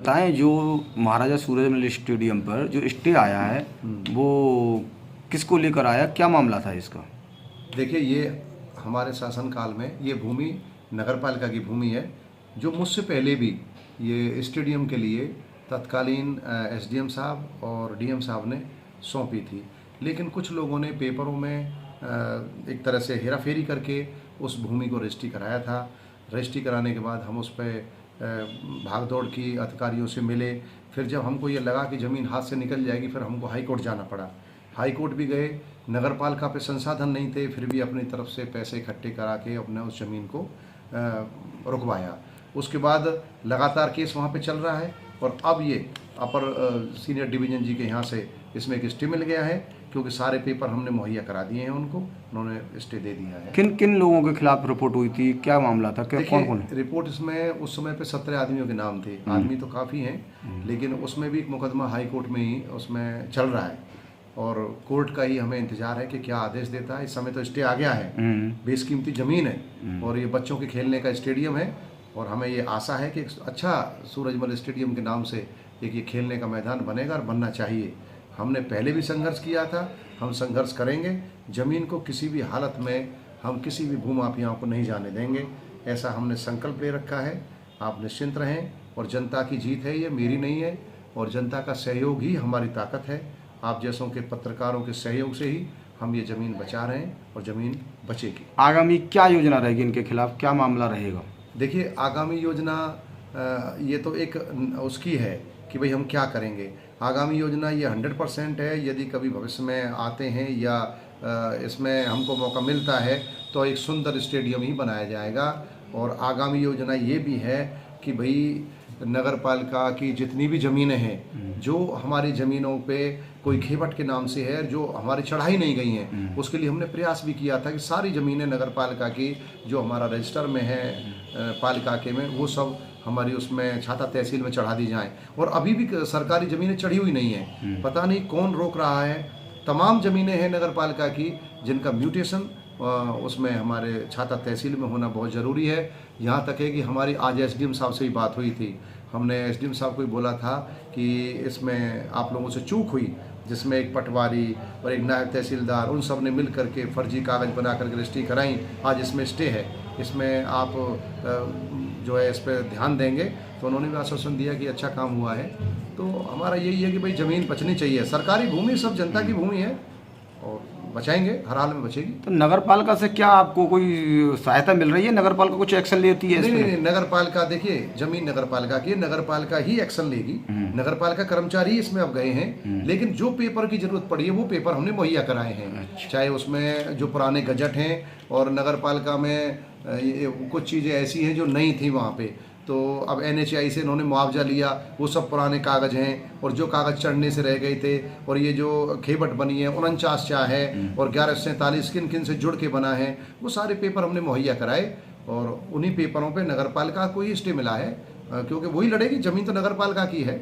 बताएं, जो महाराजा सूरजमल स्टेडियम पर जो स्टे आया है वो किसको लेकर आया, क्या मामला था इसका? देखिए, ये हमारे शासनकाल में ये भूमि नगरपालिका की भूमि है, जो मुझसे पहले भी ये स्टेडियम के लिए तत्कालीन एसडीएम साहब और डीएम साहब ने सौंपी थी। लेकिन कुछ लोगों ने पेपरों में एक तरह से हेराफेरी करके उस भूमि को रजिस्ट्री कराया था। रजिस्ट्री कराने के बाद हम उस पर भाग दौड़ की, अधिकारियों से मिले। फिर जब हमको ये लगा कि ज़मीन हाथ से निकल जाएगी, फिर हमको हाई कोर्ट जाना पड़ा। हाई कोर्ट भी गए, नगरपालिका पे संसाधन नहीं थे, फिर भी अपनी तरफ से पैसे इकट्ठे करा के अपने उस ज़मीन को रुकवाया। उसके बाद लगातार केस वहाँ पे चल रहा है और अब ये अपर सीनियर डिवीज़न जी के यहाँ से इसमें एक स्टे मिल गया है, क्योंकि सारे पेपर हमने मुहैया करा दिए हैं उनको, उन्होंने स्टे दे दिया है। किन किन लोगों के खिलाफ रिपोर्ट हुई थी, क्या मामला था, क्या कौन कौन? रिपोर्ट इसमें उस समय पे 17 आदमियों के नाम थे। आदमी तो काफ़ी हैं, लेकिन उसमें भी एक मुकदमा हाई कोर्ट में ही उसमें चल रहा है और कोर्ट का ही हमें इंतजार है कि क्या आदेश देता है। इस समय तो स्टे आ गया है, बेशकीमती ज़मीन है और ये बच्चों के खेलने का स्टेडियम है और हमें ये आशा है कि अच्छा सूरजमल स्टेडियम के नाम से एक ये खेलने का मैदान बनेगा और बनना चाहिए। हमने पहले भी संघर्ष किया था, हम संघर्ष करेंगे। ज़मीन को किसी भी हालत में हम किसी भी भूमाफियाओं को नहीं जाने देंगे, ऐसा हमने संकल्प ले रखा है। आप निश्चिंत रहें और जनता की जीत है, ये मेरी नहीं है और जनता का सहयोग ही हमारी ताकत है। आप जैसों के पत्रकारों के सहयोग से ही हम ये ज़मीन बचा रहे हैं और ज़मीन बचेगी। आगामी क्या योजना रहेगी इनके खिलाफ, क्या मामला रहेगा? देखिए, आगामी योजना ये तो एक उसकी है कि भाई हम क्या करेंगे। आगामी योजना ये 100% है। यदि कभी भविष्य में आते हैं या इसमें हमको मौका मिलता है तो एक सुंदर स्टेडियम ही बनाया जाएगा। और आगामी योजना ये भी है कि भाई नगरपालिका की जितनी भी ज़मीनें हैं, जो हमारी ज़मीनों पे कोई घेवट के नाम से है, जो हमारी चढ़ाई नहीं गई हैं, उसके लिए हमने प्रयास भी किया था कि सारी ज़मीनें नगरपालिका की जो हमारा रजिस्टर में है पालिका के में, वो सब हमारी उसमें छाता तहसील में चढ़ा दी जाएं। और अभी भी सरकारी ज़मीनें चढ़ी हुई नहीं हैं, पता नहीं कौन रोक रहा है। तमाम ज़मीनें हैं नगरपालिका की जिनका म्यूटेशन उसमें हमारे छाता तहसील में होना बहुत ज़रूरी है। यहाँ तक है कि हमारी आज एसडीएम साहब से ही बात हुई थी। हमने एसडीएम साहब को ही बोला था कि इसमें आप लोगों से चूक हुई, जिसमें एक पटवारी और एक नायब तहसीलदार, उन सब ने मिल करके फर्जी कागज़ बना करके रजिस्ट्री कराई। आज इसमें स्टे है, इसमें आप जो है इस पर ध्यान देंगे। तो उन्होंने भी आश्वासन दिया कि अच्छा काम हुआ है। तो हमारा यही है कि भाई ज़मीन बचनी चाहिए। सरकारी भूमि सब जनता की भूमि है और बचाएंगे, हर हाल में बचेगी। तो नगरपालिका से क्या आपको कोई सहायता मिल रही है? नगरपालिका कुछ एक्शन लेती है? नहीं, नगरपालिका देखिए, जमीन नगरपालिका की, नगरपालिका ही एक्शन लेगी। नगरपालिका कर्मचारी इसमें अब गए हैं, लेकिन जो पेपर की जरूरत पड़ी है वो पेपर हमने मुहैया कराए हैं। चाहे उसमें जो पुराने गजट हैं और नगरपालिका में कुछ चीज़ें ऐसी हैं जो नहीं थी वहाँ पे, तो अब NHI से इन्होंने मुआवजा लिया, वो सब पुराने कागज़ हैं। और जो कागज़ चढ़ने से रह गए थे और ये जो खेबट बनी है 49 चा है और 1147 किन किन से जुड़ के बना है, वो सारे पेपर हमने मुहैया कराए और उन्हीं पेपरों पे नगरपालिका को ही स्टे मिला है, क्योंकि वही लड़ेगी। ज़मीन तो नगरपालिका की है।